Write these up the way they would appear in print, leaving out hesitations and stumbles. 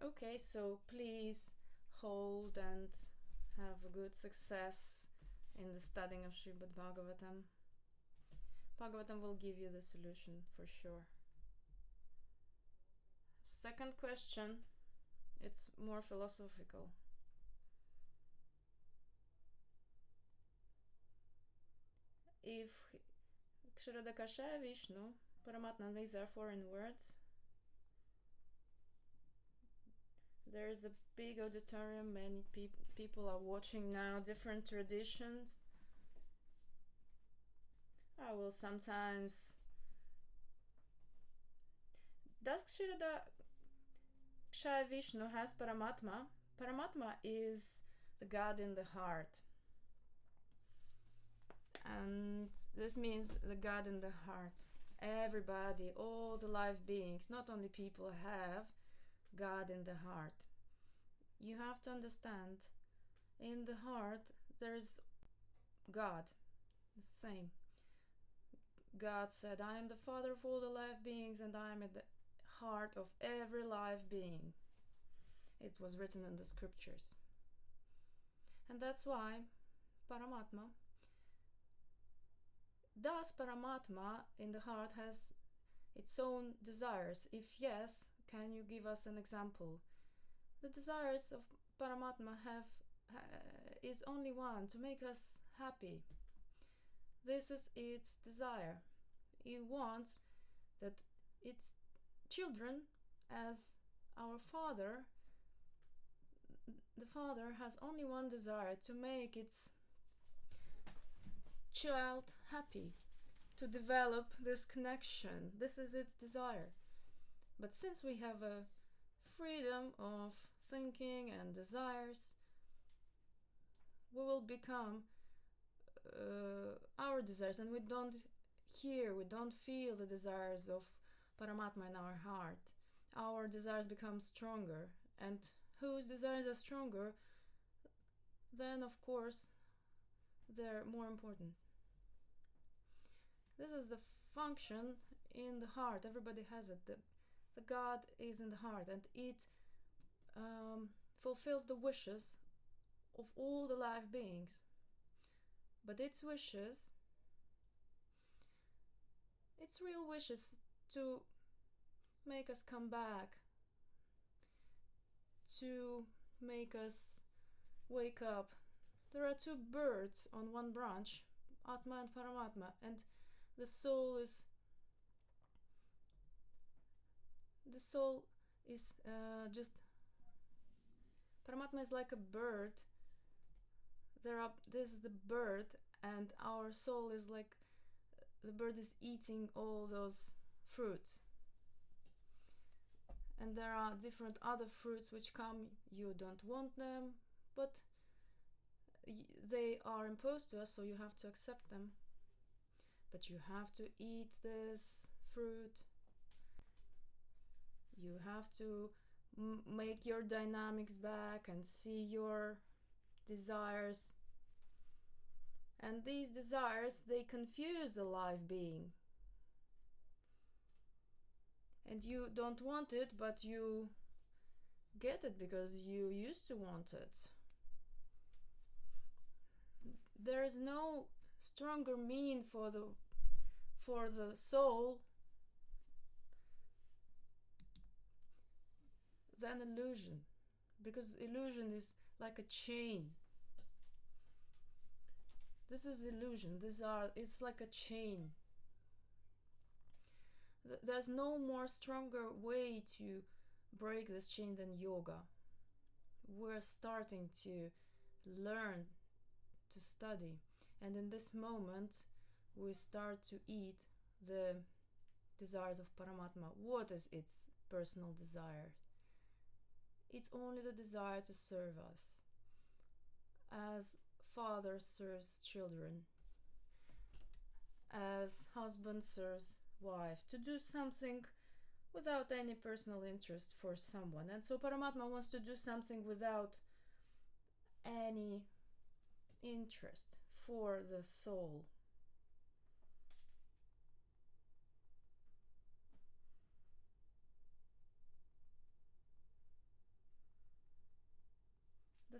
Okay, so please hold and have a good success in the studying of Srimad Bhagavatam. Bhagavatam will give you the solution for sure. Second question, it's more philosophical. If Ksharadakashaya Vishnu, Paramatma, these are foreign words. There is a big auditorium, many people are watching now, different traditions. I will sometimes... Does Ksharadakashaya Vishnu has Paramatma? Paramatma is the God in the heart. And this means the God in the heart. Everybody, all the live beings, not only people, have God in the heart. You have to understand, in the heart there is God. It's the same. God said, I am the Father of all the live beings and I am at the heart of every live being. It was written in the scriptures. And that's why Paramatma, does Paramatma in the heart has its own desires? If yes, can you give us an example? The desires of Paramatma is only one, to make us happy. This is its desire. It wants that its children, as our Father, the Father has only one desire, to make its child happy, to develop this connection. This is its desire. But since we have a freedom of thinking and desires, we will become our desires, and we don't feel the desires of Paramatma in our heart. Our desires become stronger, and whose desires are stronger, then of course they're more important. This is the function in the heart. Everybody has it. The God is in the heart, and it fulfills the wishes of all the live beings. But its wishes, its real wishes, to make us come back, to make us wake up. There are two birds on one branch, Atma and Paramatma, and the soul is just... Paramatma is like a bird. This is the bird, and our soul is like the bird is eating all those fruits. And there are different other fruits which come, you don't want them, but they are imposed to us, so you have to accept them. But you have to eat this fruit. You have to make your dynamics back and see your desires. And these desires, they confuse a live being. And you don't want it, but you get it because you used to want it. There is no stronger mean for the soul than illusion, because illusion is like a chain. This is illusion. It's like a chain. There's no more stronger way to break this chain than yoga. We're starting to learn, to study, and in this moment we start to eat the desires of Paramatma. What is its personal desire? It's only the desire to serve us, as father serves children, as husband serves wife, to do something without any personal interest for someone. And so Paramatma wants to do something without any interest for the soul.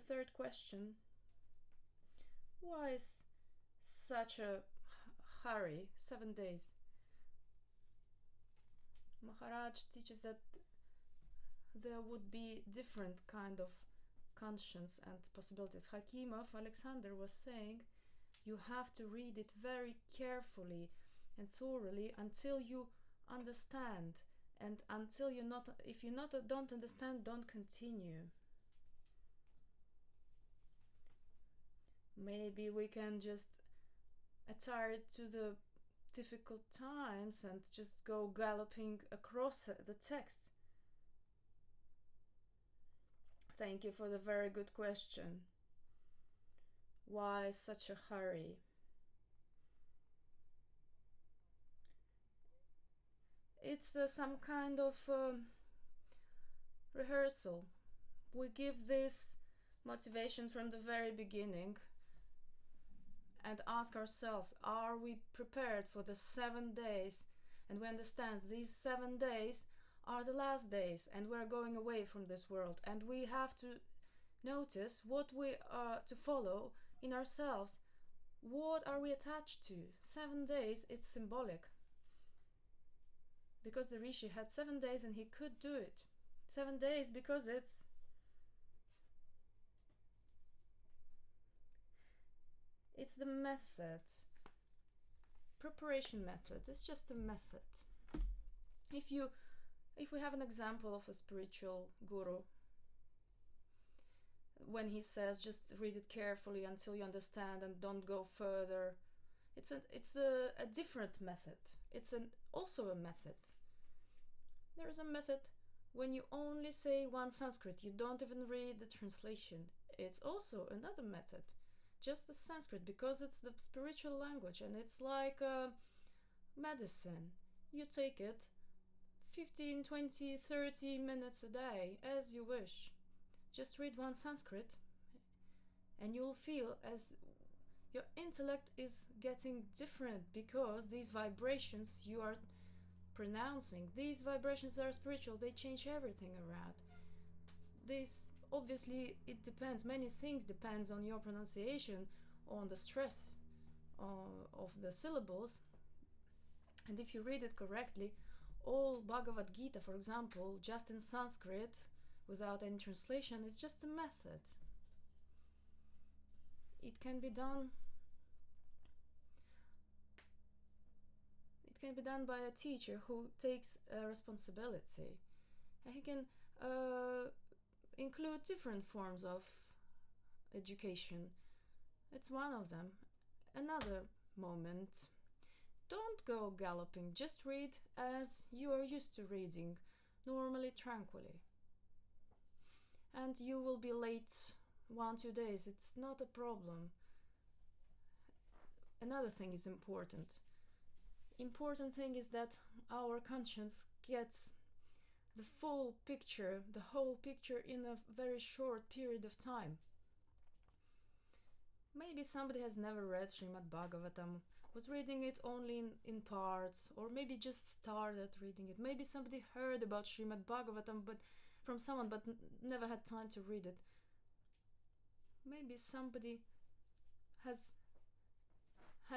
third question: why is such a hurry? 7 days. Maharaj teaches that there would be different kind of conscience and possibilities. Hakimov Alexander was saying you have to read it very carefully and thoroughly until you understand, and until you not, if you not don't understand, don't continue. Maybe we can just attire to the difficult times and just go galloping across the text. Thank you for the very good question. Why such a hurry? It's some kind of rehearsal. We give this motivation from the very beginning and ask ourselves, are we prepared for the 7 days? And we understand these 7 days are the last days and we're going away from this world, and we have to notice what we are to follow in ourselves. What are we attached to? 7 days, it's symbolic, because the Rishi had 7 days and he could do it. 7 days because it's the method. Preparation method. It's just a method. If we have an example of a spiritual guru, when he says just read it carefully until you understand and don't go further, it's a different method. It's also a method. There is a method when you only say one Sanskrit, you don't even read the translation. It's also another method. Just the Sanskrit, because it's the spiritual language and it's like medicine. You take it 15, 20, 30 minutes a day as you wish. Just read one Sanskrit and you'll feel as your intellect is getting different, because these vibrations you are pronouncing, these vibrations are spiritual, they change everything around. This, obviously, it depends, many things depends on your pronunciation, on the stress of the syllables. And if you read it correctly, all Bhagavad Gita, for example, just in Sanskrit without any translation, it's just a method. It can be done by a teacher who takes responsibility, and he can include different forms of education. It's one of them. Another moment: don't go galloping, just read as you are used to reading, normally, tranquilly. And you will be late 1-2 days, it's not a problem. Another thing is important thing is that our conscience gets the full picture, the whole picture, in a very short period of time. Maybe somebody has never read Srimad Bhagavatam, was reading it only in parts, or maybe just started reading it. Maybe somebody heard about Srimad Bhagavatam from someone but never had time to read it. Maybe somebody has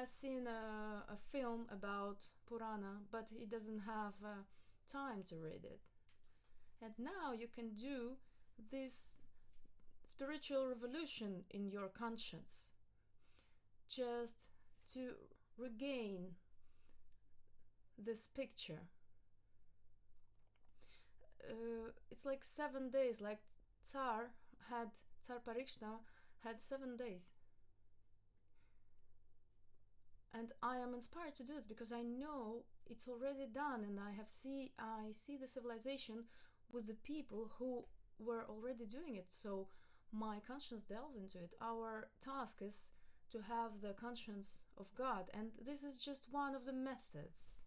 seen a film about Purana, but he doesn't have time to read it. And now you can do this spiritual revolution in your conscience, just to regain this picture. It's like 7 days, like Tsar Parikshna had 7 days. And I am inspired to do this because I know it's already done, and I see the civilization with the people who were already doing it. So my conscience delves into it. Our task is to have the conscience of God, and this is just one of the methods.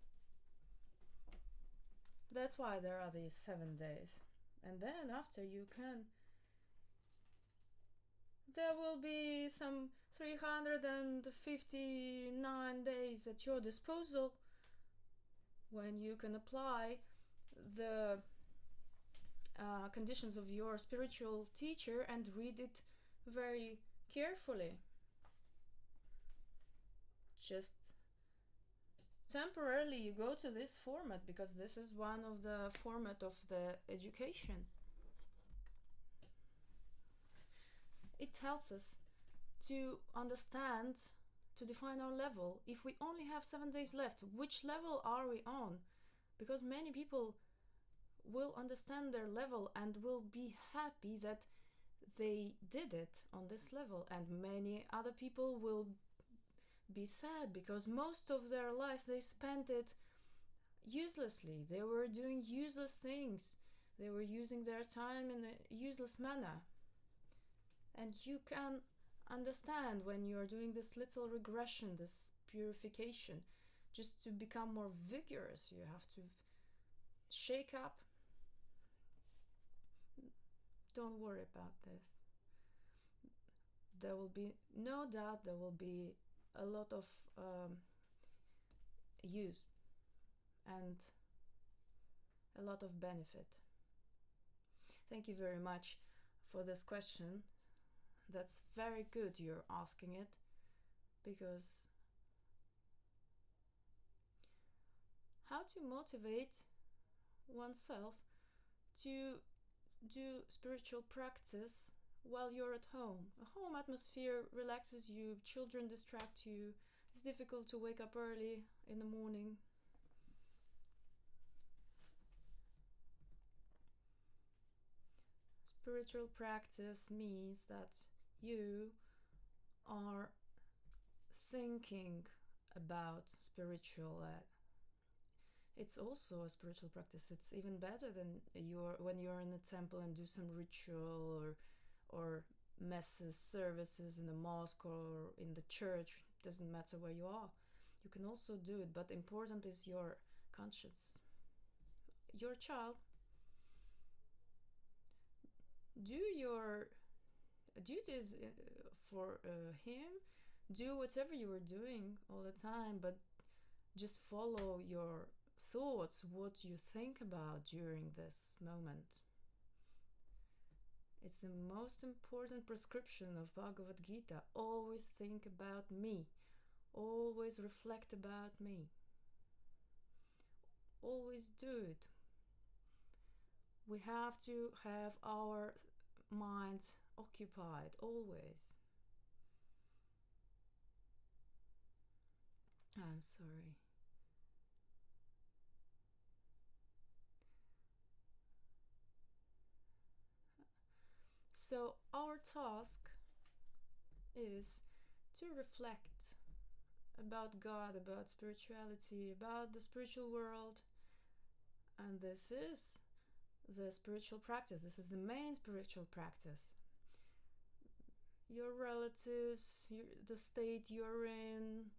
That's why there are these 7 days. And then after there will be some 359 days at your disposal when you can apply the conditions of your spiritual teacher and read it very carefully. Just temporarily you go to this format because this is one of the format of the education. It helps us to understand, to define our level. If we only have 7 days left, which level are we on? Because many people will understand their level and will be happy that they did it on this level, and many other people will be sad because most of their life they spent it uselessly. They were doing useless things. They were using their time in a useless manner. And you can understand when you're doing this little regression, this purification, just to become more vigorous. You have to shake up. Don't worry about this. There will be no doubt, there will be a lot of use and a lot of benefit. Thank you very much for this question. That's very good you're asking it, because how to motivate oneself to do spiritual practice while you're at home. A home atmosphere relaxes you, children distract you, it's difficult to wake up early in the morning. Spiritual practice means that you are thinking about spiritual. It's also a spiritual practice. It's even better than when you're in a temple and do some ritual or masses, services in the mosque or in the church. Doesn't matter where you are. You can also do it, but important is your conscience. Your child, do your duties for him. Do whatever you are doing all the time, but just follow your thoughts, what you think about during this moment. It's the most important prescription of Bhagavad Gita. Always think about me. Always reflect about me. Always do it. We have to have our minds occupied, always. I'm sorry. So our task is to reflect about God, about spirituality, about the spiritual world. And this is the spiritual practice. This is the main spiritual practice. Your relatives, the state you're in,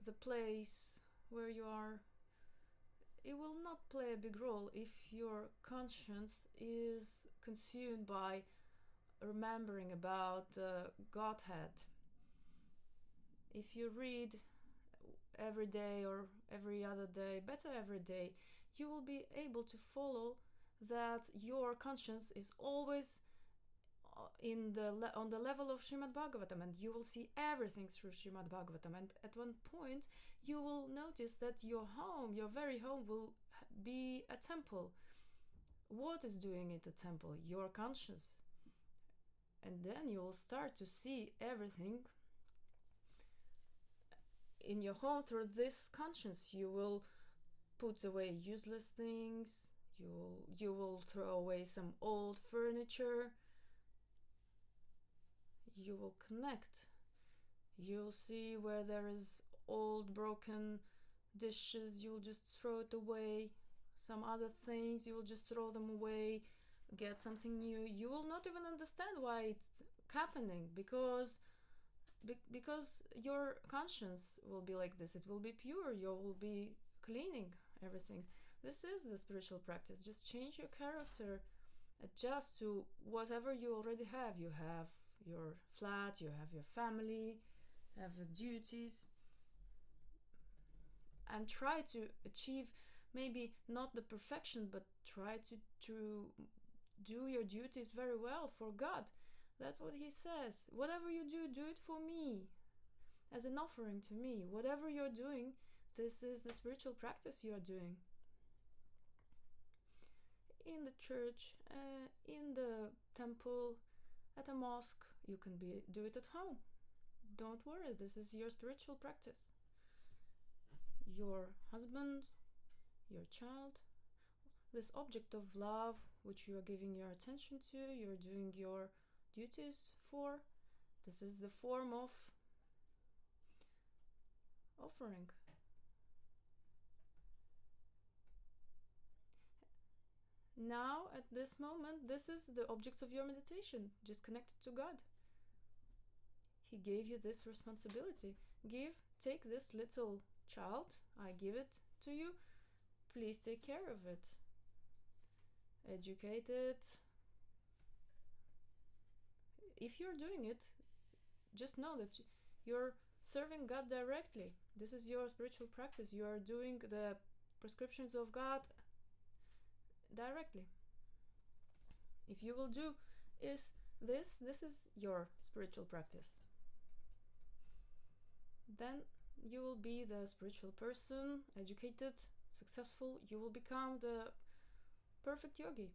the place where you are, it will not play a big role if your conscience is consumed by remembering about the Godhead. If you read every day or every other day, better every day, you will be able to follow that your conscience is always on the level of Srimad Bhagavatam, and you will see everything through Srimad Bhagavatam. And at one point you will notice that your home, your very home, will be a temple. What is doing it a temple? Your conscience. And then you will start to see everything in your home through this conscience. You will put away useless things. You will throw away some old furniture. You will connect. You'll see where there is old broken dishes, you'll just throw it away. Some other things, you'll just throw them away. Get something new. You will not even understand why it's happening, because your conscience will be like this. It will be pure. You will be cleaning everything. This is the spiritual practice. Just change your character, adjust to whatever you already have. You have your flat, you have your family, have the duties, and try to achieve maybe not the perfection, but try to do your duties very well for God. That's what he says. Whatever you do, do it for me, as an offering to me. Whatever you're doing, this is the spiritual practice you are doing. In the church, in the temple, at a mosque, you can do it at home. Don't worry, this is your spiritual practice. Your husband, your child, this object of love which you are giving your attention to, you're doing your duties for, this is the form of offering. Now, at this moment, this is the object of your meditation, just connected to God. He gave you this responsibility. Take this little child, I give it to you, please take care of it. Educate it. If you're doing it, just know that you're serving God directly. This is your spiritual practice. You are doing the prescriptions of God directly. If you will do this is your spiritual practice. Then you will be the spiritual person, educated, successful. You will become the perfect yogi.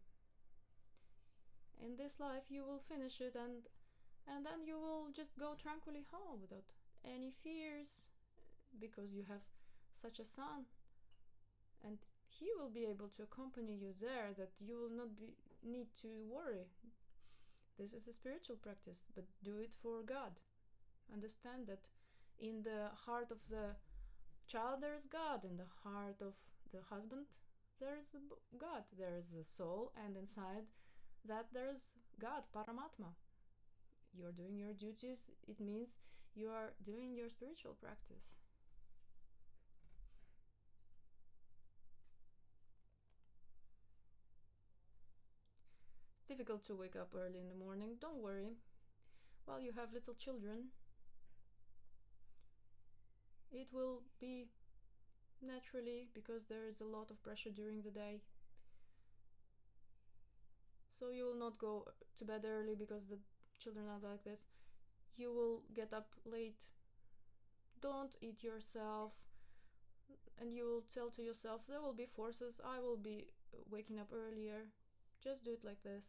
In this life you will finish it, and then you will just go tranquilly home without any fears, because you have such a son, and he will be able to accompany you there, that you will not need to worry. This is a spiritual practice, but do it for God. Understand that in the heart of the child there is God, in the heart of the husband there is God, there is the soul, and inside that there is God, Paramatma. You are doing your duties, it means you are doing your spiritual practice. It's difficult to wake up early in the morning, don't worry. While you have little children, it will be naturally, because there is a lot of pressure during the day. So you will not go to bed early because the children are like this. You will get up late. Don't eat yourself. And you will tell to yourself, there will be forces, I will be waking up earlier. Just do it like this.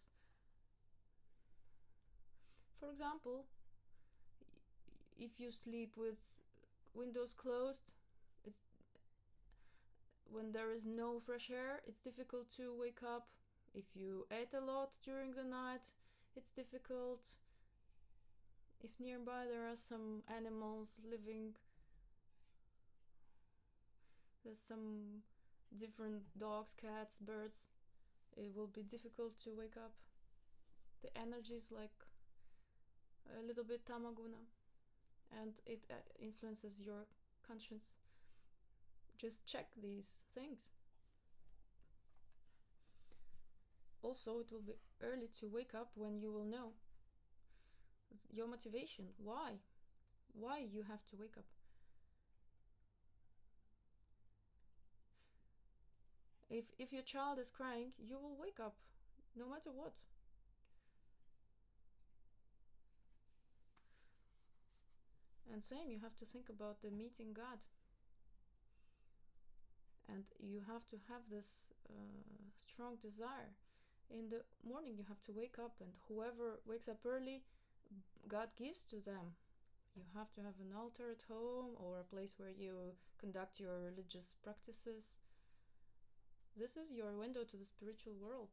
For example, if you sleep with windows closed, when there is no fresh air, it's difficult to wake up. If you ate a lot during the night, it's difficult. If nearby there are some animals living, there's some different dogs, cats, birds, it will be difficult to wake up. The energy is like a little bit tamaguna, and it influences your conscience. Just check these things. Also, it will be early to wake up when you will know your motivation. Why you have to wake up. If your child is crying, you will wake up no matter what. And same, you have to think about the meeting God. And you have to have this strong desire. In the morning you have to wake up, and whoever wakes up early, God gives to them. You have to have an altar at home, or a place where you conduct your religious practices. This is your window to the spiritual world.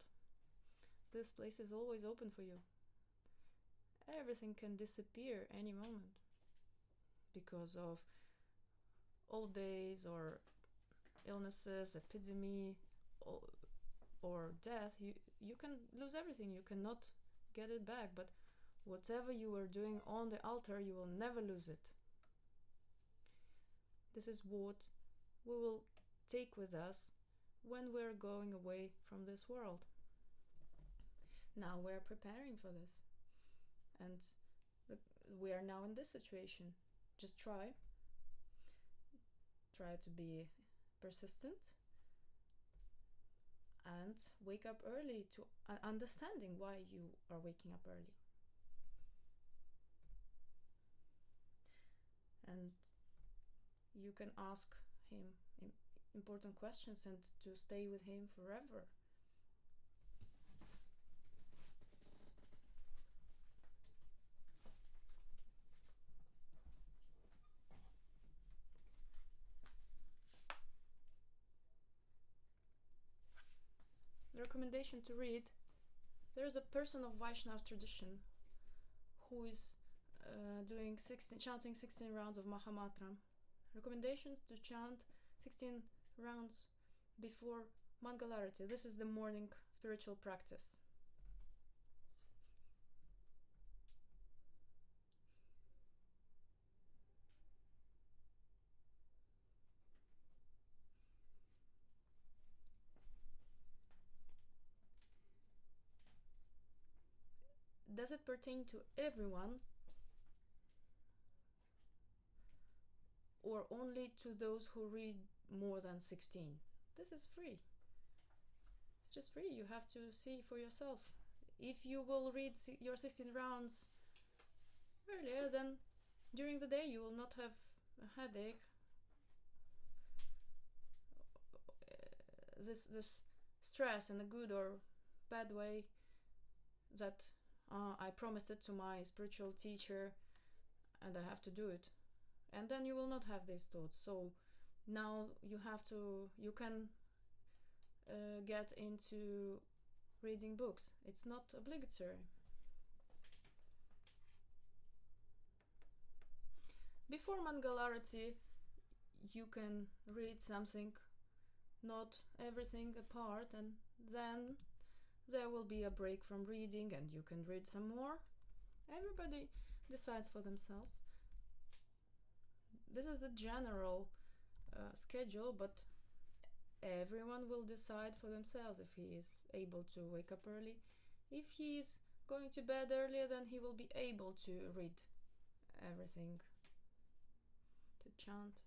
This place is always open for you. Everything can disappear any moment because of old days or illnesses, epidemic, or death. You can lose everything. You cannot get it back, but whatever you are doing on the altar, you will never lose it. This is what we will take with us when we're going away from this world. Now we're preparing for this, and we are now in this situation. Just try to be persistent and wake up early, to understanding why you are waking up early. you can ask him important questions and to stay with him forever. The recommendation to read: there is a person of Vaishnava tradition who is chanting 16 rounds of Mahamatra. Recommendation to chant 16 rounds before Mangalarati. This is the morning spiritual practice. Does it pertain to everyone or only to those who read more than 16? This is free. It's just free. You have to see for yourself. If you will read your 16 rounds earlier, then during the day you will not have a headache. This stress in a good or bad way that I promised it to my spiritual teacher and I have to do it. And then you will not have these thoughts. So now you can get into reading books. It's not obligatory. Before Mangalarati, you can read something, not everything apart, and then there will be a break from reading and you can read some more. Everybody decides for themselves. This is the general schedule, but everyone will decide for themselves if he is able to wake up early. If he is going to bed earlier, then he will be able to read everything, to chant.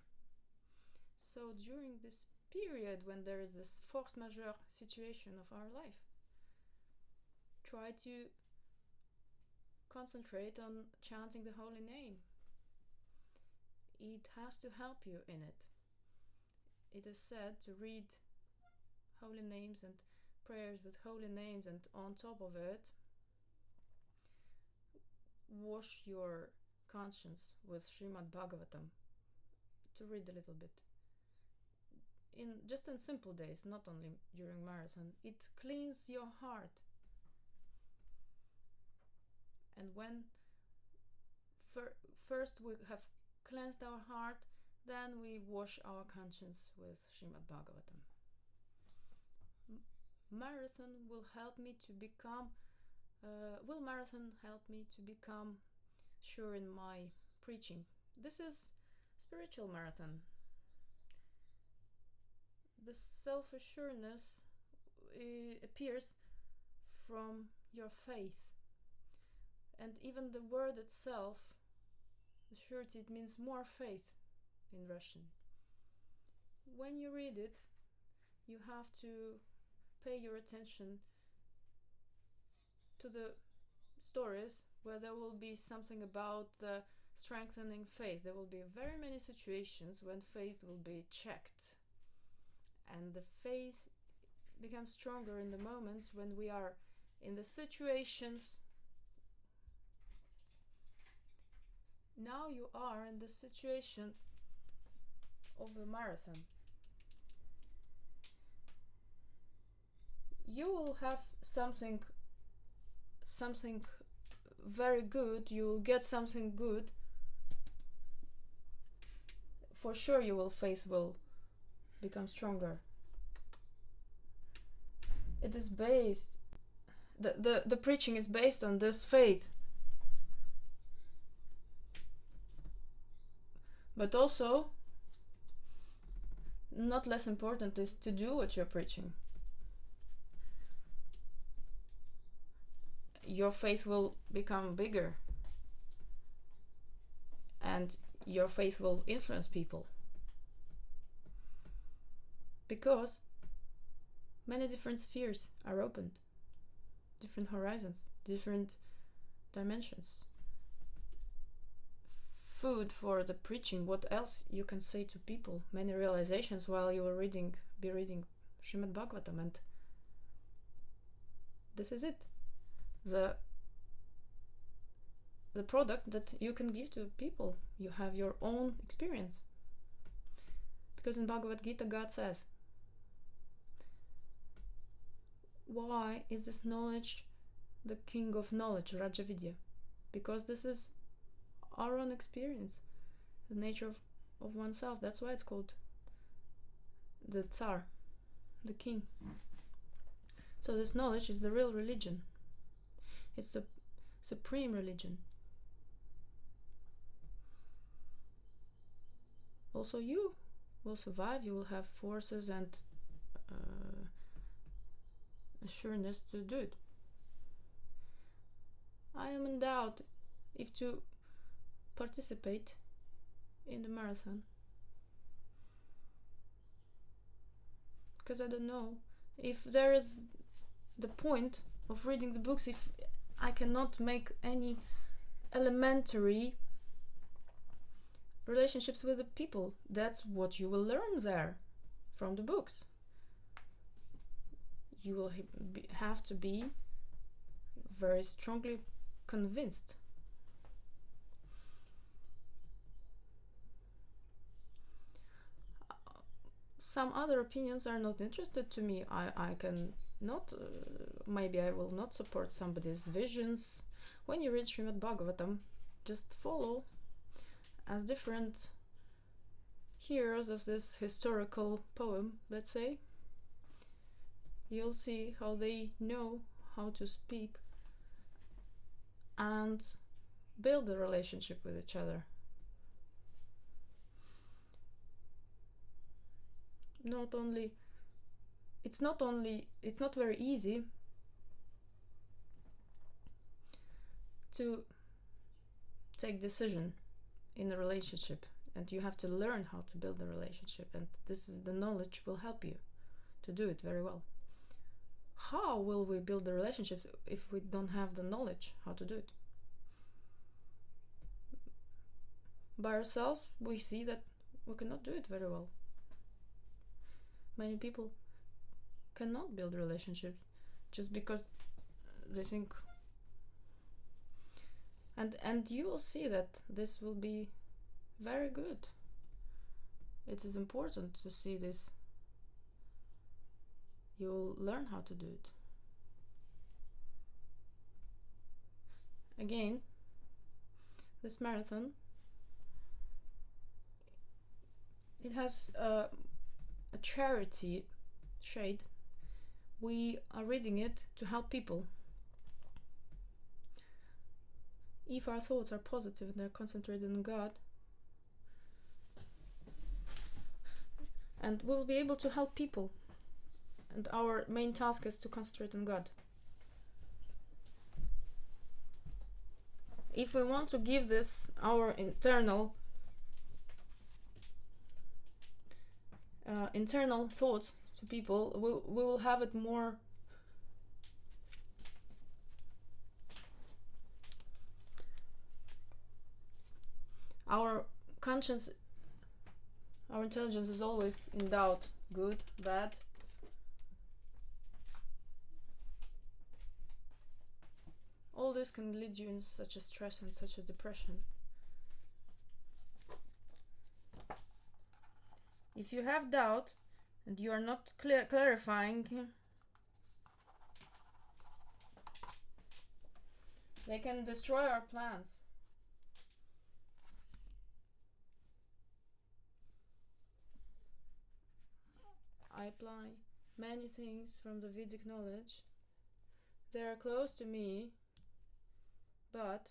So during this period when there is this force majeure situation of our life, try to concentrate on chanting the holy name. It has to help you in it. It is said to read holy names and prayers with holy names, and on top of it, wash your conscience with Srimad Bhagavatam, to read a little bit. Just in simple days, not only during marathon. It cleans your heart. And when first we have cleansed our heart, then we wash our conscience with Srimad Bhagavatam. Marathon will help me to become sure in my preaching. This is spiritual marathon. The self-assuredness appears from your faith. And even the word itself, the surety, it means more faith in Russian. When you read it, you have to pay your attention to the stories where there will be something about the strengthening faith. There will be very many situations when faith will be checked. And the faith becomes stronger in the moments when we are in the situations. Now you are in the situation of a marathon. You will have something very good. You will get something good. For sure, your faith will become stronger. It is based. The preaching is based on this faith. But also, not less important is to do what you're preaching. Your faith will become bigger, and your faith will influence people, because many different spheres are opened, different horizons, different dimensions. food for the preaching. What else you can say to people? Many realizations while you will be reading Srimad Bhagavatam, and this is it. The product that you can give to people. You have your own experience. Because in Bhagavad Gita, God says, why is this knowledge the king of knowledge, Raja Vidya? Because this is our own experience, the nature of oneself. That's why it's called the Tsar, the king. So this knowledge is the real religion. It's the supreme religion. Also you will survive, you will have forces and assurance to do it. I am in doubt if to participate in the marathon, because I don't know if there is the point of reading the books if I cannot make any elementary relationships with the people. That's what you will learn there from the books. You will have to be very strongly convinced. Some other opinions are not interested to me. I can not, maybe I will not support somebody's visions. When you read Srimad Bhagavatam, just follow as different heroes of this historical poem, let's say. You'll see how they know how to speak and build a relationship with each other. It's not very easy to take decision in a relationship, and you have to learn how to build a relationship, and this is the knowledge will help you to do it very well. How will we build the relationship if we don't have the knowledge how to do it? By ourselves, we see that we cannot do it very well. Many people cannot build relationships just because they think, and you will see that this will be very good. It is important to see this. You'll learn how to do it. Again, this marathon, it has a charity shade. We are reading it to help people. If our thoughts are positive and they're concentrated on God, and we'll be able to help people. And our main task is to concentrate on God. If we want to give this our internal thoughts to people, we will have it more our conscience, our intelligence is always in doubt, good, bad. All this can lead you in such a stress and such a depression. If you have doubt and you are not clarifying, they can destroy our plans. I apply many things from the Vedic knowledge. They are close to me, but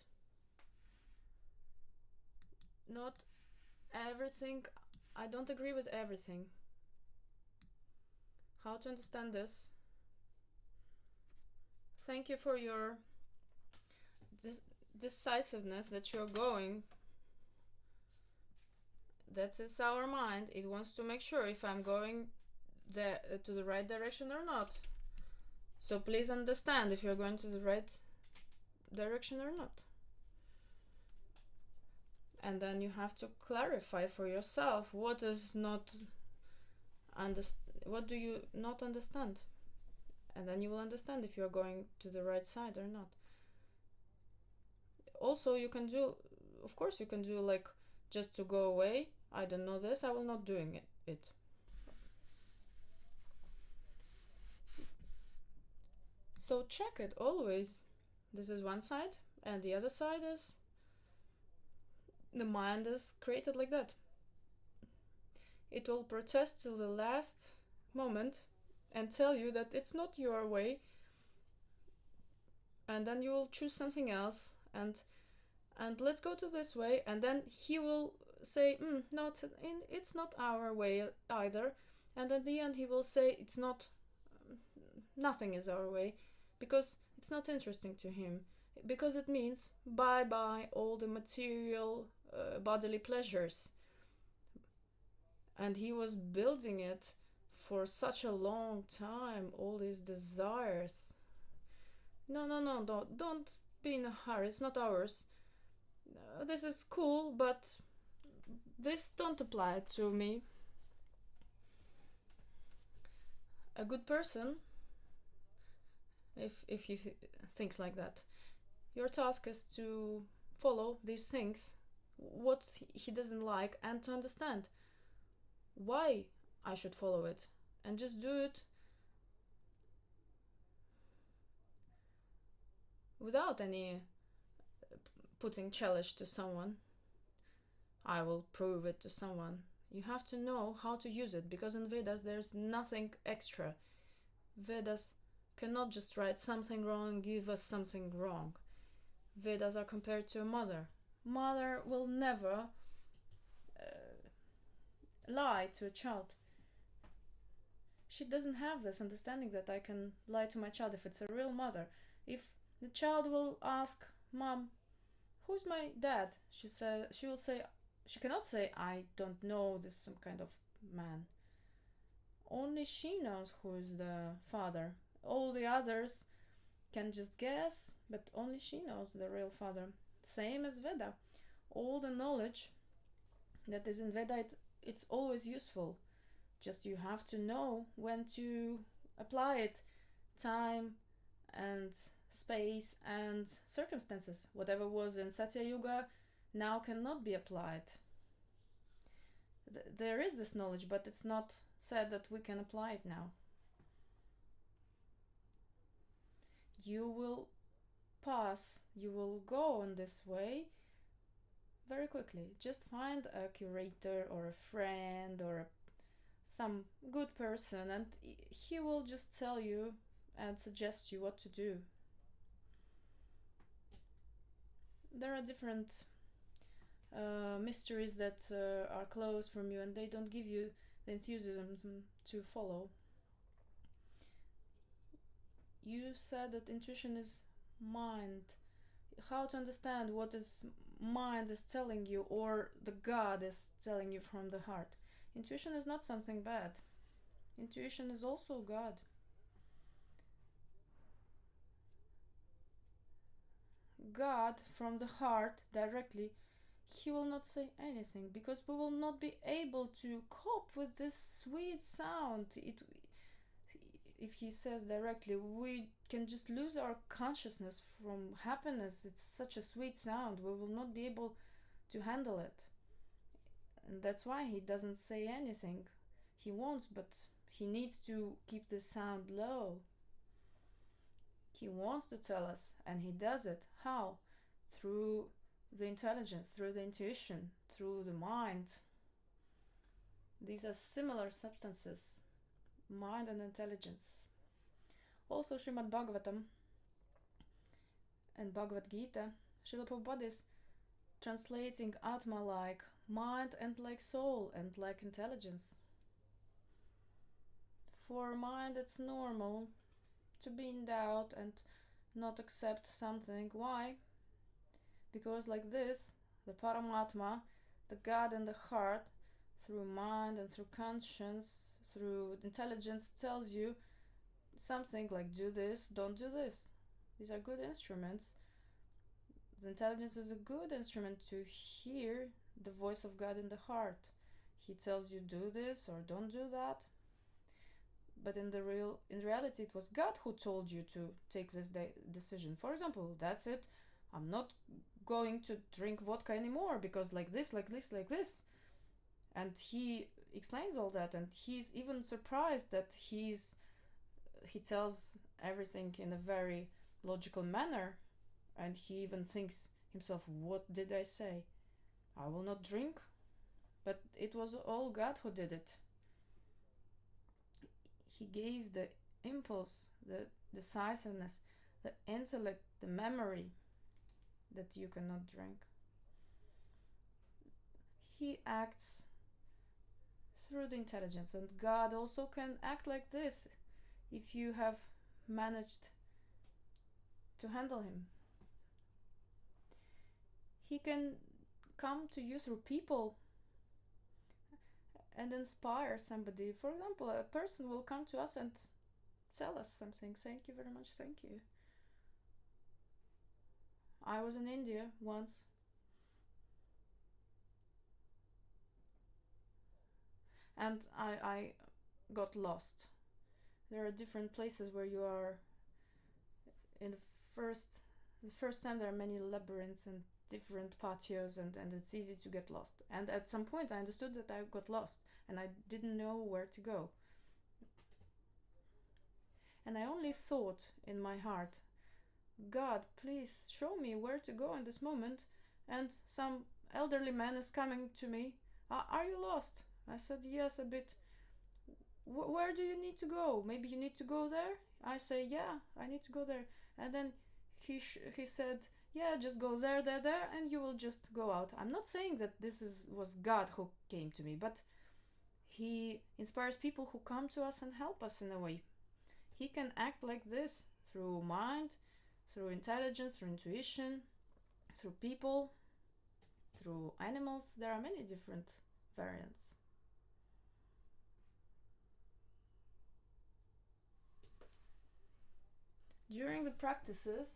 not everything. I don't agree with everything. How to understand this? Thank you for your decisiveness that you're going. That is our mind. It wants to make sure if I'm going to the right direction or not. So please understand if you're going to the right direction or not. And then you have to clarify for yourself what is not what do you not understand, and then you will understand if you're going to the right side or not. Also, you can do, of course you can do like just to go away. I don't know this, I will not doing it. So check it always. This is one side, and the other side is the mind is created like that. It will protest till the last moment and tell you that it's not your way, and then you will choose something else, and let's go to this way, and then he will say, no, it's not our way either, and at the end he will say it's not, nothing is our way, because it's not interesting to him, because it means bye bye all the material bodily pleasures, and he was building it for such a long time, all these desires. No, don't be in a hurry, it's not ours. This is cool, but this don't apply to me. A good person, if he thinks like that, your task is to follow these things, what he doesn't like, and to understand why I should follow it, and just do it without any putting challenge to someone. I will prove it to someone. You have to know how to use it, because in Vedas there's nothing extra. Vedas cannot just write something wrong, give us something wrong. Vedas are compared to a mother. Mother will never lie to a child. She doesn't have this understanding that I can lie to my child if it's a real mother. If the child will ask, Mom, who's my dad? She will say, she cannot say, I don't know, this is some kind of man. Only she knows who is the father. All the others can just guess, but only she knows the real father. Same as Veda. All the knowledge that is in Veda, it's always useful. Just you have to know when to apply it. Time and space and circumstances. Whatever was in Satya Yuga now cannot be applied. There is this knowledge, but it's not said that we can apply it now. You will pass, you will go on this way very quickly. Just find a curator or a friend or some good person, and he will just tell you and suggest you what to do. There are different mysteries that are closed from you, and they don't give you the enthusiasm to follow. You said that intuition is mind. How to understand what is mind is telling you, or the God is telling you from the heart. Intuition is not something bad. Intuition is also God. God from the heart directly, he will not say anything, because we will not be able to cope with this sweet sound. If he says directly, we can just lose our consciousness from happiness. It's such a sweet sound, we will not be able to handle it. And that's why he doesn't say anything. He wants, but he needs to keep the sound low. He wants to tell us, and he does it. How? Through the intelligence, through the intuition, through the mind. These are similar substances, mind and intelligence. Also, Srimad Bhagavatam and Bhagavad Gita, Srila Prabhupada is translating Atma like mind and like soul and like intelligence. For mind, it's normal to be in doubt and not accept something. Why? Because like this, the Paramatma, the God in the heart, through mind and through conscience, through intelligence, tells you something like do this, don't do this. These are good instruments. The intelligence is a good instrument to hear the voice of God in the heart. He tells you do this or don't do that. But in reality, it was God who told you to take this decision. For example, that's it. I'm not going to drink vodka anymore because like this, like this, like this. And he explains all that, and he's even surprised that he tells everything in a very logical manner, and he even thinks himself, what did I say? I will not drink. But it was all God who did it. He gave the impulse, the decisiveness, the intellect, the memory that you cannot drink. He acts through the intelligence, and God also can act like this if you have managed to handle him. He can come to you through people and inspire somebody. For example, a person will come to us and tell us something. Thank you very much, thank you. I was in India once, and I got lost. There are different places where you are. In the first time there are many labyrinths and different patios, and it's easy to get lost. And at some point I understood that I got lost and I didn't know where to go. And I only thought in my heart, God, please show me where to go in this moment. And some elderly man is coming to me. Are you lost? I said, yes, a bit. Where do you need to go? Maybe you need to go there? I say, yeah, I need to go there. And then he said, yeah, just go there, and you will just go out. I'm not saying that this was God who came to me, but he inspires people who come to us and help us in a way. He can act like this through mind, through intelligence, through intuition, through people, through animals. There are many different variants. During the practices,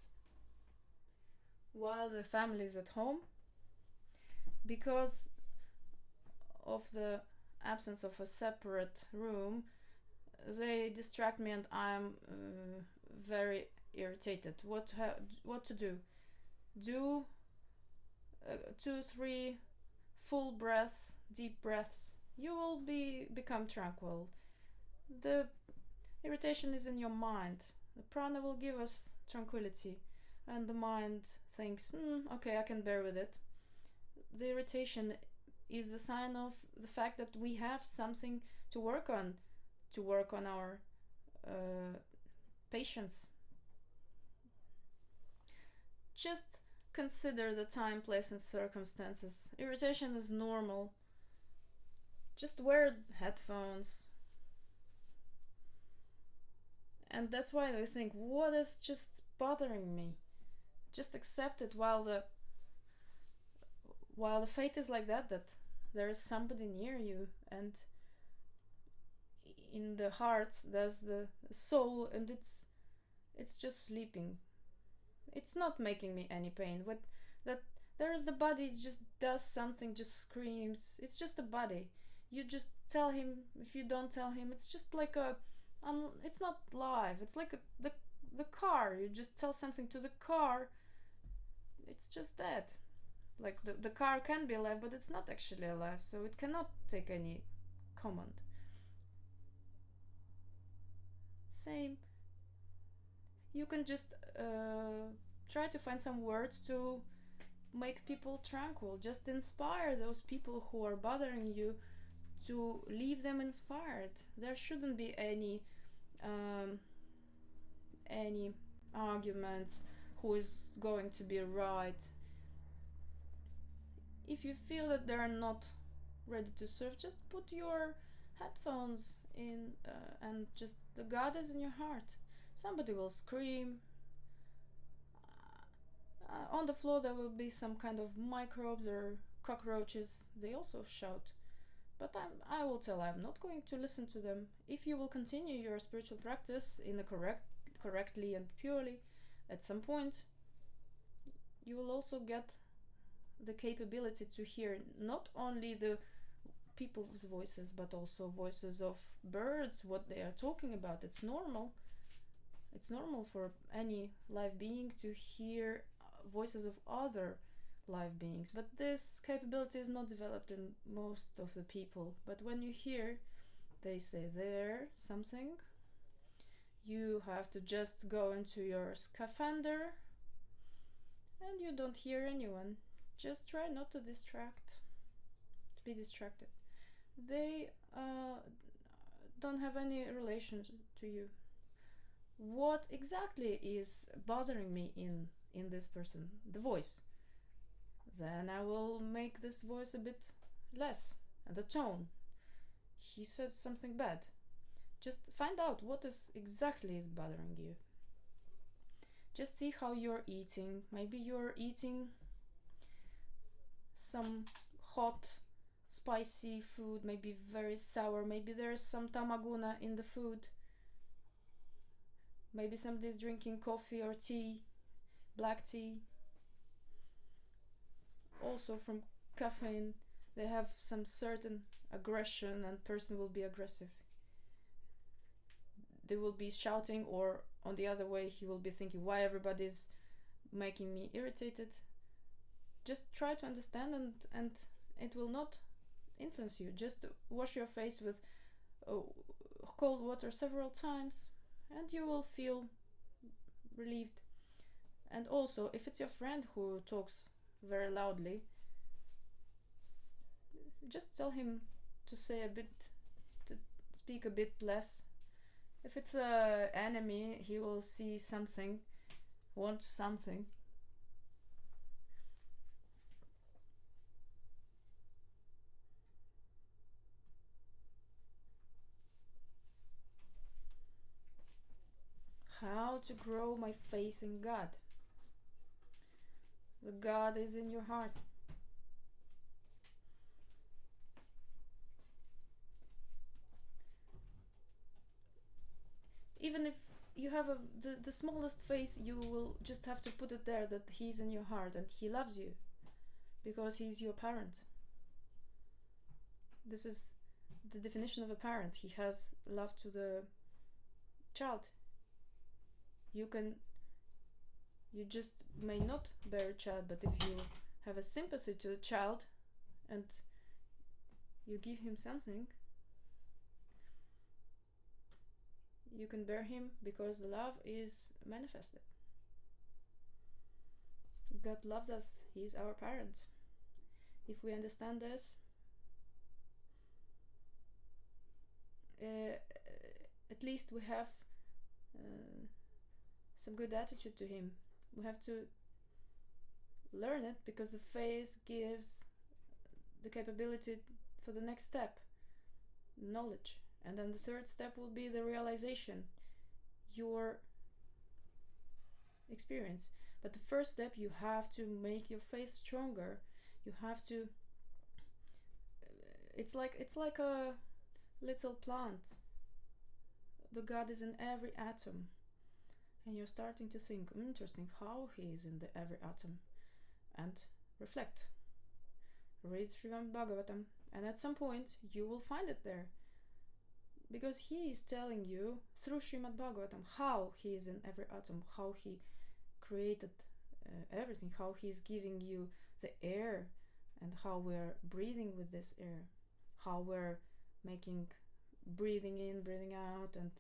while the family is at home, because of the absence of a separate room, they distract me and I'm very irritated. What to do? Do 2-3 full breaths, deep breaths. You will become tranquil. The irritation is in your mind. The prana will give us tranquility, and the mind thinks, okay, I can bear with it. The irritation is the sign of the fact that we have something to work on our patience. Just consider the time, place, and circumstances. Irritation is normal. Just wear headphones. And that's why I think, what is just bothering me? Just accept it while the fate is like that there is somebody near you, and in the heart there's the soul, and it's just sleeping. It's not making me any pain. But that there is the body, it just does something, just screams. It's just a body. You just tell him. If you don't tell him, it's just like it's not live. It's like the car. You just tell something to the car, it's just dead. Like the car can be alive, but it's not actually alive, so it cannot take any command. Same. You can just try to find some words to make people tranquil. Just inspire those people who are bothering you, to leave them inspired. There shouldn't be any arguments, who is going to be right. If you feel that they're not ready to serve, just put your headphones in and just the God is in your heart. Somebody will scream. On the floor there will be some kind of microbes or cockroaches. They also shout. But I will tell I'm not going to listen to them. If you will continue your spiritual practice in a correctly and purely, at some point you will also get the capability to hear not only the people's voices but also voices of birds, what they are talking about. It's normal. It's normal for any live being to hear voices of other live beings, but this capability is not developed in most of the people. But when you hear they say there something, you have to just go into your scaphandre and you don't hear anyone. Just try not to be distracted. They don't have any relation to you. What exactly is bothering me in this person? The voice. Then I will make this voice a bit less, and the tone. He said something bad. Just find out what is exactly is bothering you. Just see how you're eating. Maybe you're eating some hot, spicy food, maybe very sour. Maybe there's some tamaguna in the food. Maybe somebody's drinking coffee or tea, black tea. Also from caffeine, they have some certain aggression and person will be aggressive. They will be shouting, or on the other way, he will be thinking, why everybody's making me irritated. Just try to understand, and it will not influence you. Just wash your face with cold water several times and you will feel relieved. And also, if it's your friend who talks very loudly, just tell him to speak a bit less. If it's an enemy, he will see something, want something. How to grow my faith in God? The God is in your heart. Even if you have the smallest faith, you will just have to put it there that He's in your heart and He loves you because He's your parent. This is the definition of a parent. He has love to the child. You just may not bear a child, but if you have a sympathy to the child and you give him something, you can bear him because the love is manifested. God loves us. He is our parent. If we understand this, at least we have some good attitude to Him. We have to learn it because the faith gives the capability for the next step, knowledge. And then the third step will be the realization, your experience. But the first step, you have to make your faith stronger. You have to. It's like a little plant. The God is in every atom. And you're starting to think, interesting, how He is in every atom. And reflect. Read Srimad Bhagavatam. And at some point, you will find it there. Because He is telling you, through Srimad Bhagavatam, how He is in every atom. How He created everything. How He is giving you the air. And how we're breathing with this air. How we're making breathing in, breathing out. And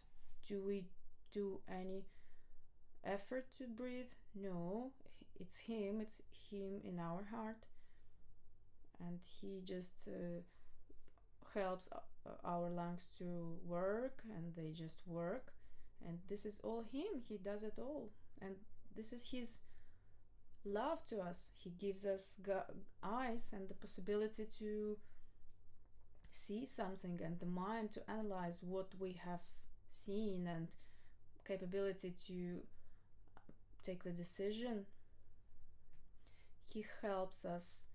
do we do any effort to breathe? No, it's Him in our heart, and He just helps our lungs to work, and they just work, and this is all Him. He does it all, and this is His love to us. He gives us eyes and the possibility to see something, and the mind to analyze what we have seen, and capability to take the decision. He helps us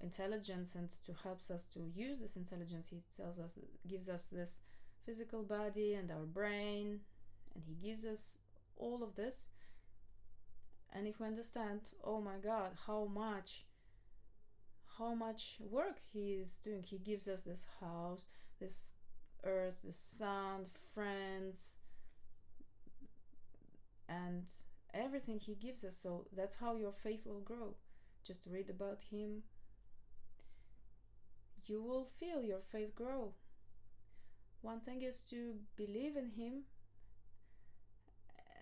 intelligence, and to helps us to use this intelligence, He tells us, gives us this physical body and our brain, and He gives us all of this. And if we understand, oh my God, how much how much work he is doing. He gives us this house, this earth, the sun, friends, and everything he gives us. So that's how your faith will grow. Just read about him. You will feel your faith grow. One thing is to believe in him.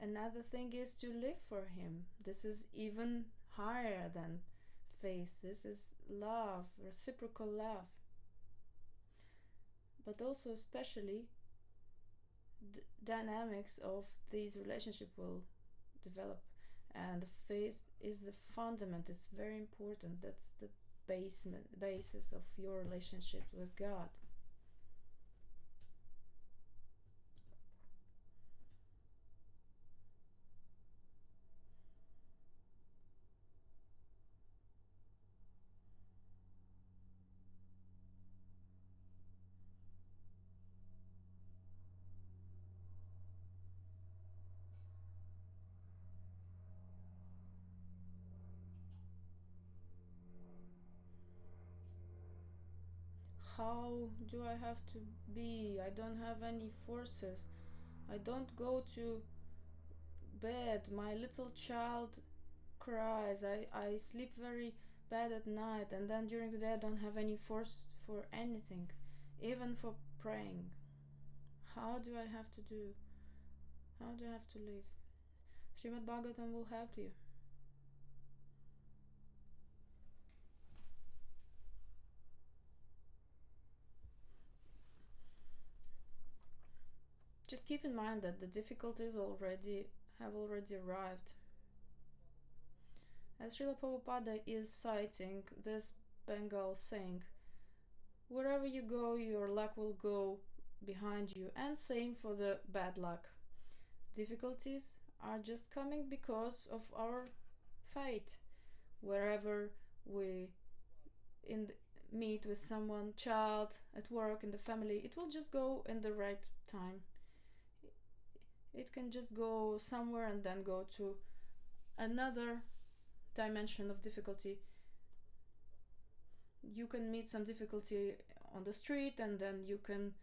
Another thing is to live for him. This is even higher than faith. This is love, reciprocal love. But also especially the dynamics of these relationships will develop, and faith is the fundament. It's very important. That's the basis of your relationship with God. How do I have to be? I don't have any forces. I don't go to bed. My little child cries. I sleep very bad at night, and then during the day I don't have any force for anything, even for praying. How do I have to do? How do I have to live? Srimad Bhagavatam will help you. Just keep in mind that the difficulties have already arrived. As Srila Prabhupada is citing this Bengal saying, wherever you go, your luck will go behind you, and same for the bad luck. Difficulties are just coming because of our fate. Wherever we meet with someone, child, at work, in the family, it will just go in the right time. It can just go somewhere and then go to another dimension of difficulty. You can meet some difficulty on the street, and then you can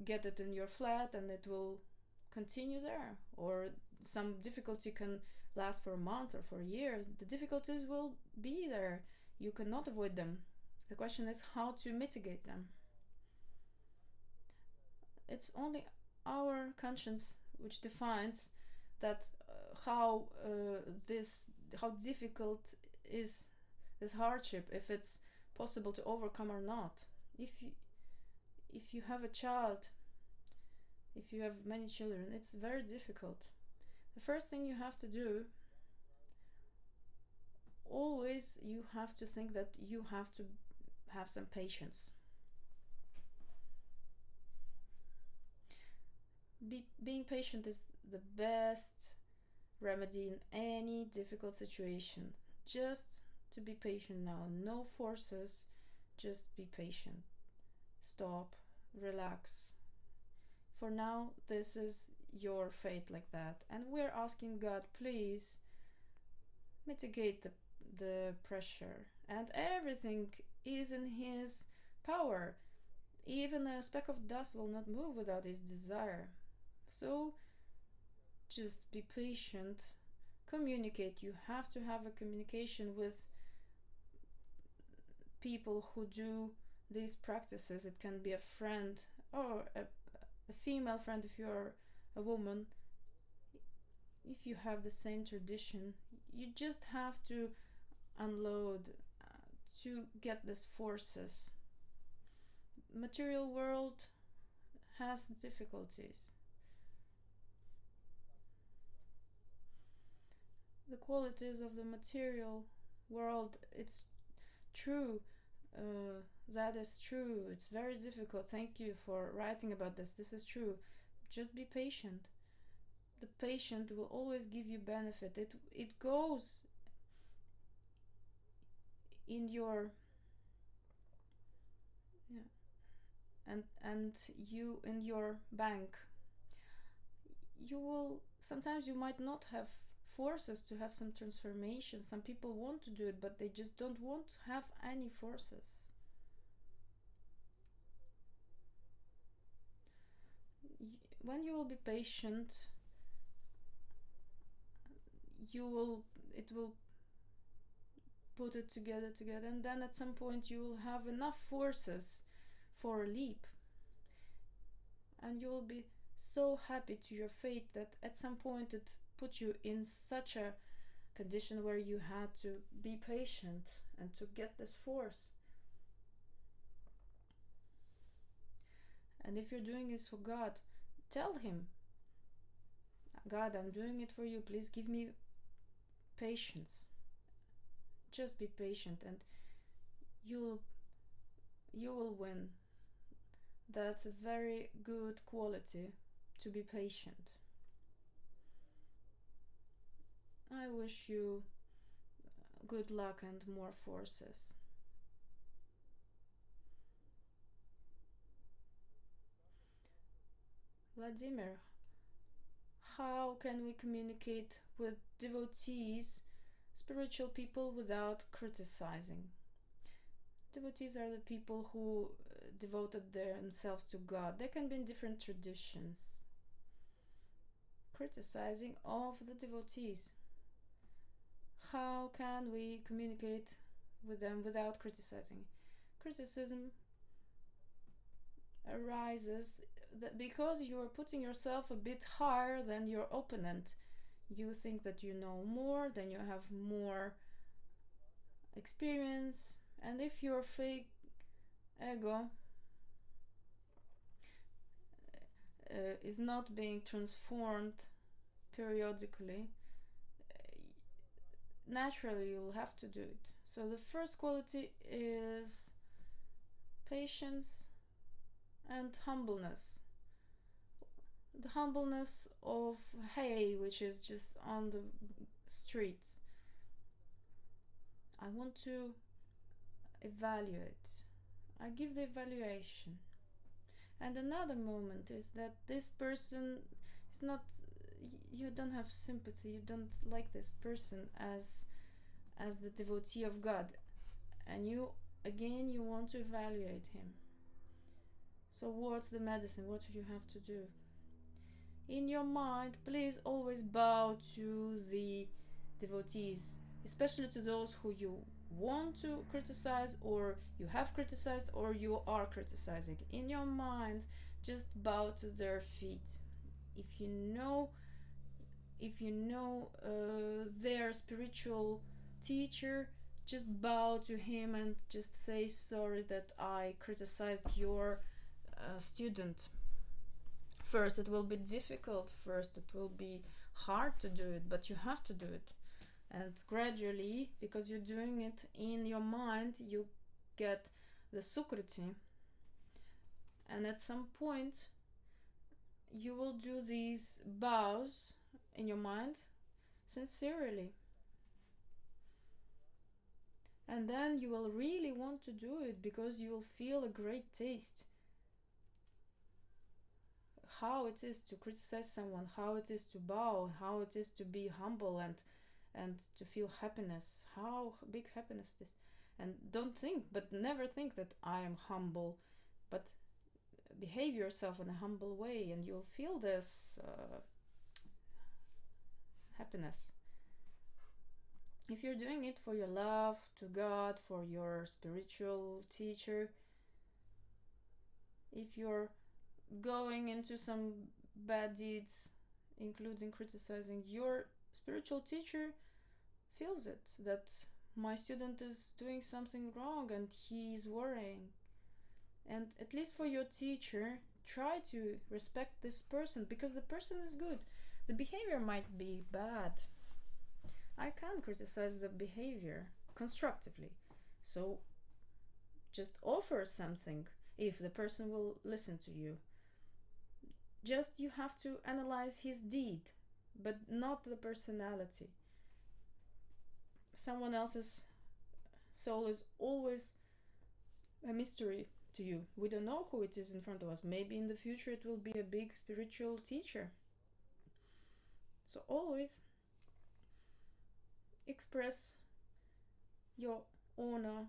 get it in your flat, and it will continue there. Or some difficulty can last for a month or for a year. The difficulties will be there. You cannot avoid them. The question is how to mitigate them. It's only our conscience which defines that how difficult is this hardship, if it's possible to overcome or not. If you have a child, if you have many children, it's very difficult. The first thing you have to do, always you have to think that you have to have some patience. Being patient is the best remedy in any difficult situation. Just to be patient now. No forces, just be patient. Stop, relax. For now, this is your fate like that. And we're asking God, please mitigate the pressure. And everything is in His power. Even a speck of dust will not move without His desire. So just be patient. Communicate. You have to have a communication with people who do these practices. It can be a friend or a female friend if you're a woman. If you have the same tradition, you just have to unload to get these forces. Material world has difficulties. The qualities of the material world, it's true. That is true. It's very difficult. Thank you for writing about this. This is true. Just be patient. The patient will always give you benefit. It goes in your and you in your bank. You will sometimes you might not have forces to have some transformation. Some people want to do it, but they just don't want to have any forces. When you will be patient, it will put it together, and then at some point you will have enough forces for a leap, and you will be so happy to your fate that at some point it put you in such a condition where you had to be patient and to get this force. And if you're doing this for God, tell him, God, I'm doing it for you, please give me patience. Just be patient and you will win. That's a very good quality, to be patient. I wish you good luck and more forces. Vladimir, how can we communicate with devotees, spiritual people, without criticizing? Devotees are the people who devoted themselves to God. They can be in different traditions. Criticizing of the devotees. How can we communicate with them without criticizing? Criticism arises because you are putting yourself a bit higher than your opponent. You think that you know more, then you have more experience, and if your fake ego is not being transformed periodically, naturally you'll have to do it. So the first quality is patience and humbleness. The humbleness of hay, which is just on the street. I want to evaluate. I give the evaluation. And another moment is that this person is not, you don't have sympathy, you don't like this person as the devotee of God, and you want to evaluate him. So what's the medicine? What do you have to do? In your mind, please always bow to the devotees, especially to those who you want to criticize, or you have criticized, or you are criticizing. In your mind, just bow to their feet. If you know their spiritual teacher, just bow to him and just say, sorry that I criticized your student. First it will be difficult, first it will be hard to do it, but you have to do it. And gradually, because you're doing it in your mind, you get the sukriti, and at some point you will do these bows in your mind sincerely, and then you will really want to do it because you will feel a great taste how it is to criticize someone, how it is to bow, how it is to be humble and to feel happiness, how big happiness it is. And don't think, but never think that I am humble, but behave yourself in a humble way and you'll feel this happiness. If you're doing it for your love to God, for your spiritual teacher, if you're going into some bad deeds, including criticizing, your spiritual teacher feels it, that my student is doing something wrong and he's worrying. And at least for your teacher, try to respect this person because the person is good. The behavior might be bad. I can't criticize the behavior constructively. So just offer something if the person will listen to you. Just you have to analyze his deed, but not the personality. Someone else's soul is always a mystery to you. We don't know who it is in front of us. Maybe in the future it will be a big spiritual teacher. So always express your honor,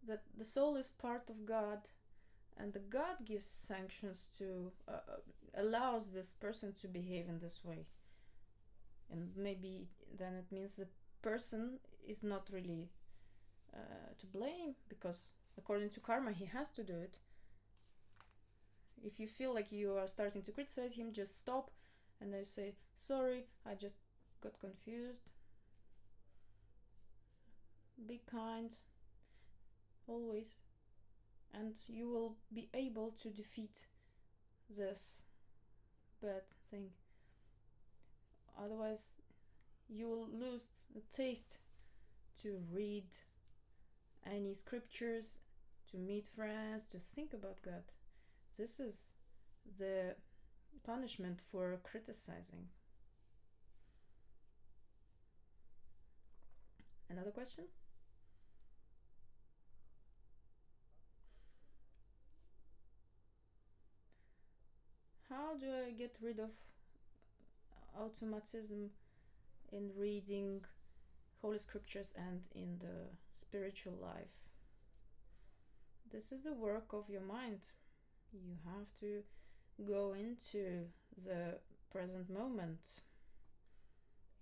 that the soul is part of God, and the God gives sanctions to allows this person to behave in this way. And maybe then it means the person is not really to blame, because according to karma he has to do it. If you feel like you are starting to criticize him, just stop and then say, sorry, I just got confused. Be kind always, and you will be able to defeat this bad thing. Otherwise you will lose the taste to read any scriptures, to meet friends, to think about God. This is the punishment for criticizing. Another question? How do I get rid of automatism in reading holy scriptures and in the spiritual life? This is the work of your mind. You have to go into the present moment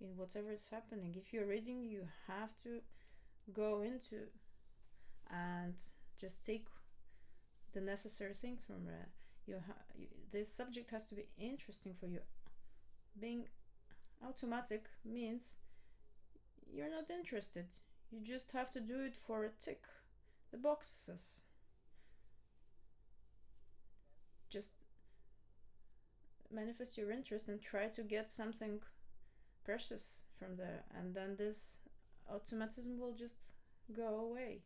in whatever is happening. If you're reading, you have to go into and just take the necessary thing from there. This subject has to be interesting for you. Being automatic means you're not interested. You just have to do it for a tick the boxes. Just manifest your interest and try to get something precious from there, and then this automatism will just go away.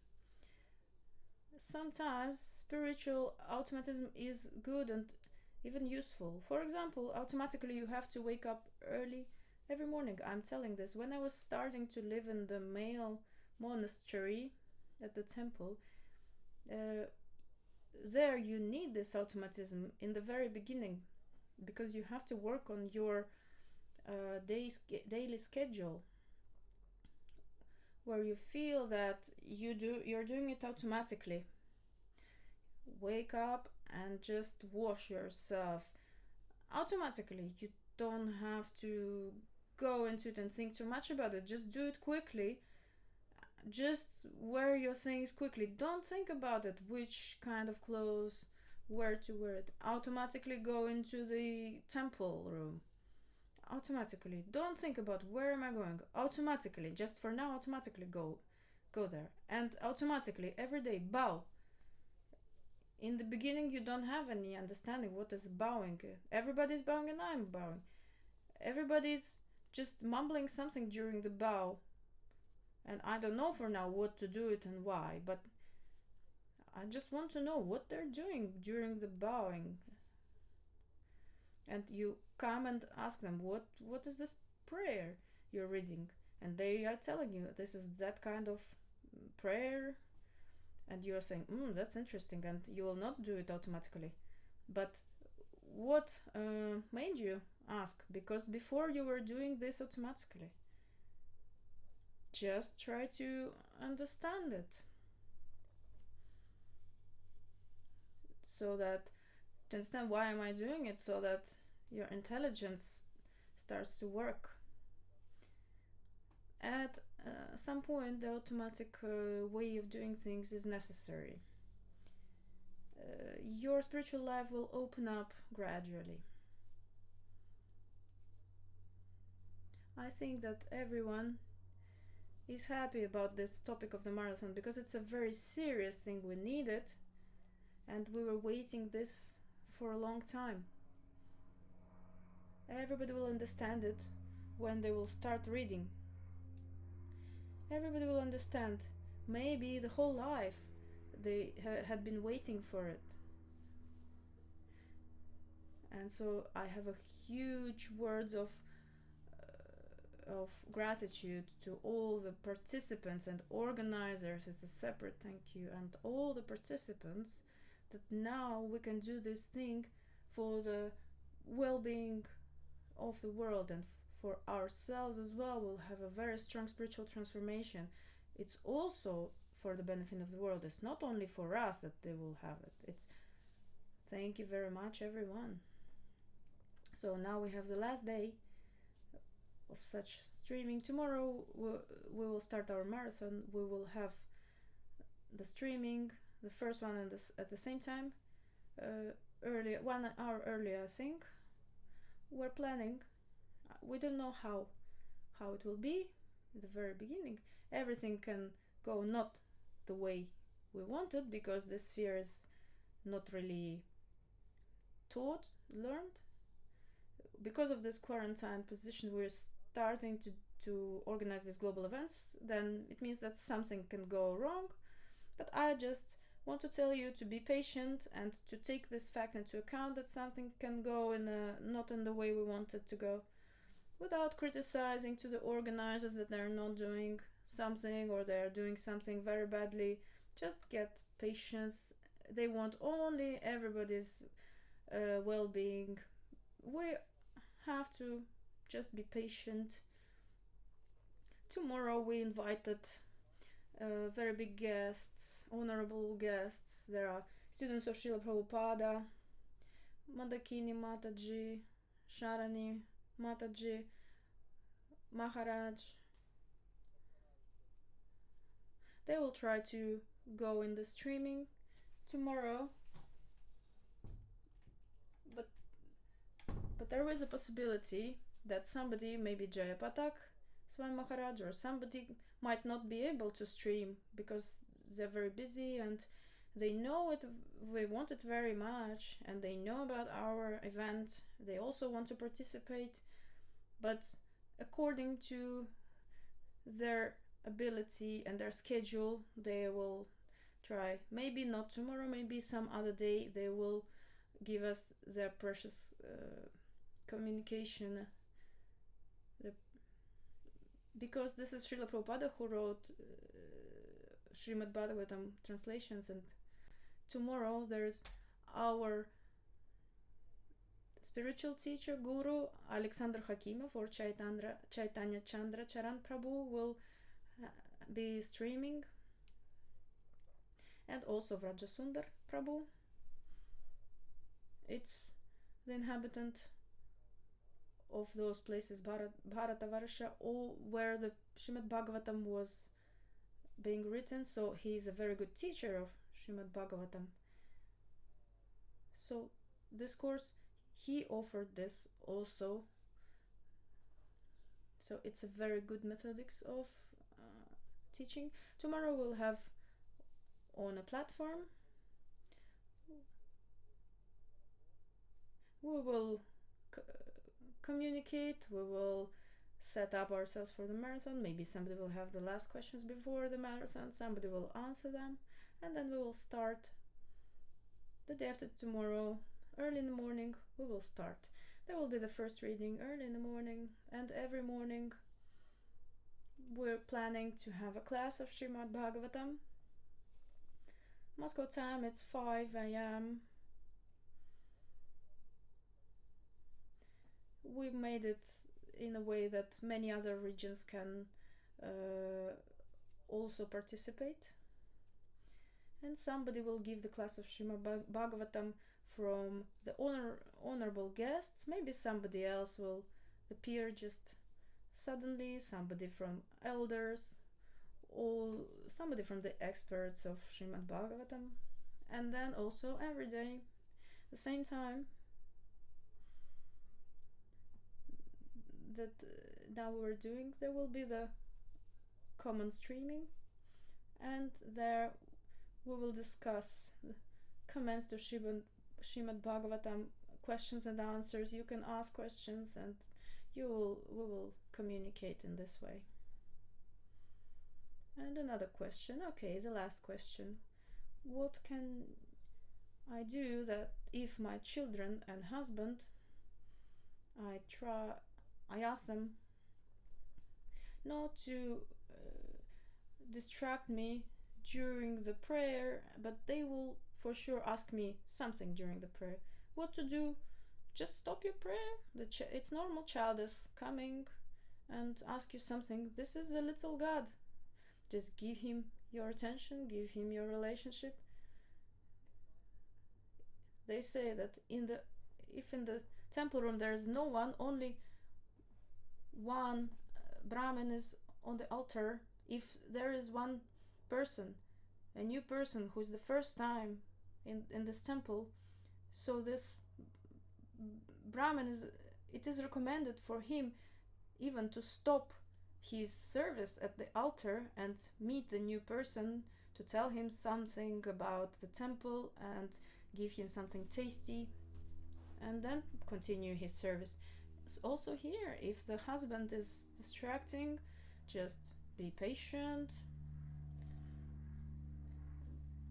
Sometimes spiritual automatism is good and even useful. For example, automatically you have to wake up early every morning. I'm telling this, when I was starting to live in the male monastery at the temple, there you need this automatism in the very beginning, because you have to work on your daily schedule, where you feel that you're doing it automatically. Wake up and just wash yourself automatically. You don't have to go into it and think too much about it. Just do it quickly. Just wear your things quickly. Don't think about it, which kind of clothes, where to wear it. Automatically go into the temple room. Automatically. Don't think about where am I going. Automatically, just for now, automatically go there. And automatically every day bow. In the beginning you don't have any understanding what is bowing. Everybody's bowing and I'm bowing. Everybody's just mumbling something during the bow, and I don't know for now what to do it and why, but I just want to know what they're doing during the bowing. And you come and ask them, what is this prayer you're reading? And they are telling you this is that kind of prayer, and you're saying, that's interesting, and you will not do it automatically. But what made you ask? Because before you were doing this automatically. Just try to understand it, so that to understand why am I doing it, so that your intelligence starts to work. At some point the automatic way of doing things is necessary. Your spiritual life will open up gradually. I think that everyone is happy about this topic of the marathon, because it's a very serious thing. We need it, and we were waiting this for a long time. Everybody will understand it when they will start reading. Everybody will understand. Maybe the whole life they had been waiting for it. And so I have a huge words of gratitude to all the participants and organizers. It's a separate thank you, and all the participants, that now we can do this thing for the well-being of the world and for ourselves as well, we'll have a very strong spiritual transformation. It's also for the benefit of the world. It's not only for us that they will have it. It's thank you very much, everyone. So now we have the last day of such streaming. Tomorrow we will start our marathon. We will have the streaming, the first one at the same time, early, 1 hour earlier, I think. We're planning. We don't know how it will be at the very beginning. Everything can go not the way we wanted, because the sphere is not really learned. Because of this quarantine position, we're starting to organize these global events. Then it means that something can go wrong. But I just want to tell you to be patient and to take this fact into account, that something can go not in the way we want it to go, without criticizing to the organizers that they're not doing something or they're doing something very badly. Just get patience. They want only everybody's well-being. We have to just be patient. Tomorrow we invited very big guests, honorable guests. There are students of Srila Prabhupada, Mandakini Mataji, Sharani Mataji, Maharaj. They will try to go in the streaming tomorrow, but there is a possibility that somebody, maybe Jayapatak Swami Maharaj, or somebody might not be able to stream because they're very busy and they know it. We want it very much, and they know about our event. They also want to participate, but according to their ability and their schedule, they will try. Maybe not tomorrow, maybe some other day. They will give us their precious communication. Because this is Srila Prabhupada who wrote Srimad Bhagavatam translations, and tomorrow there's our spiritual teacher, Guru Alexander Hakimov, or Chaitanya Chandra Charan Prabhu will be streaming, and also Vrajasundar Prabhu. It's the inhabitant of those places, Bharatavarsha, all where the Srimad Bhagavatam was being written. So he is a very good teacher of Srimad Bhagavatam. So this course, he offered this also. So it's a very good methodics of teaching. Tomorrow we'll have on a platform. We will communicate, we will set up ourselves for the marathon. Maybe somebody will have the last questions before the marathon, somebody will answer them, and then we will start the day after tomorrow. Early in the morning we will start. There will be the first reading early in the morning, and every morning we're planning to have a class of Srimad Bhagavatam. Moscow time, it's 5 a.m. We made it in a way that many other regions can also participate. And somebody will give the class of Srimad Bhagavatam from the honorable guests. Maybe somebody else will appear just suddenly, somebody from elders, or somebody from the experts of Srimad Bhagavatam. And then also every day, the same time that now we're doing, there will be the common streaming, and there we will discuss the comments to Srimad Bhagavatam, questions and answers. You can ask questions and we will communicate in this way. And another question, okay, the last question. What can I do that if my children and husband, I ask them not to distract me during the prayer, but they will for sure ask me something during the prayer. What to do just stop your prayer. It's normal. Child is coming and ask you something. This is the little God. Just give him your attention, give him your relationship. They say that if in the temple room there is no one, only one Brahmin is on the altar. If there is one person, a new person who's the first time in this temple, so this Brahmin it is recommended for him even to stop his service at the altar and meet the new person, to tell him something about the temple and give him something tasty, and then continue his service. Also here, if the husband is distracting, just be patient.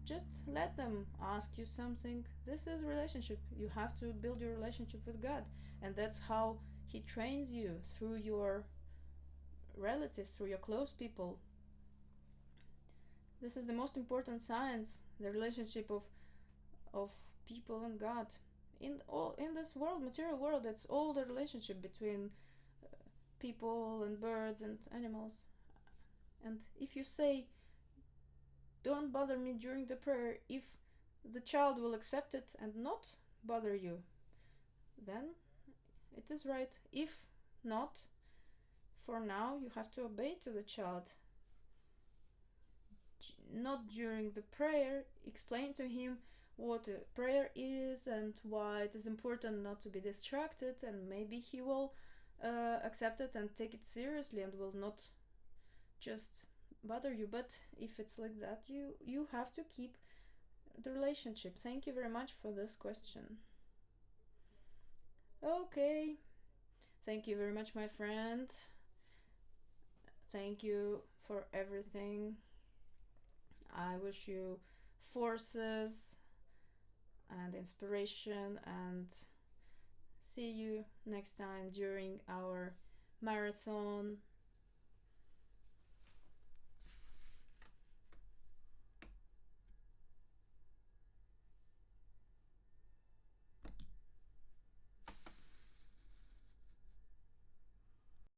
Just let them ask you something. This is relationship. You have to build your relationship with God, and that's how he trains you, through your relatives, through your close people. This is the most important science, the relationship of people and God. In this world, material world, it's all the relationship between people and birds and animals. And if you say, don't bother me during the prayer, if the child will accept it and not bother you, then it is right. If not, for now you have to obey to the child. Not during the prayer, explain to him what a prayer is and why it is important not to be distracted, and maybe he will accept it and take it seriously and will not just bother you. But if it's like that, you have to keep the relationship. Thank you very much for this question. Okay, thank you very much, my friend. Thank you for everything. I wish you forces and inspiration, and see you next time during our marathon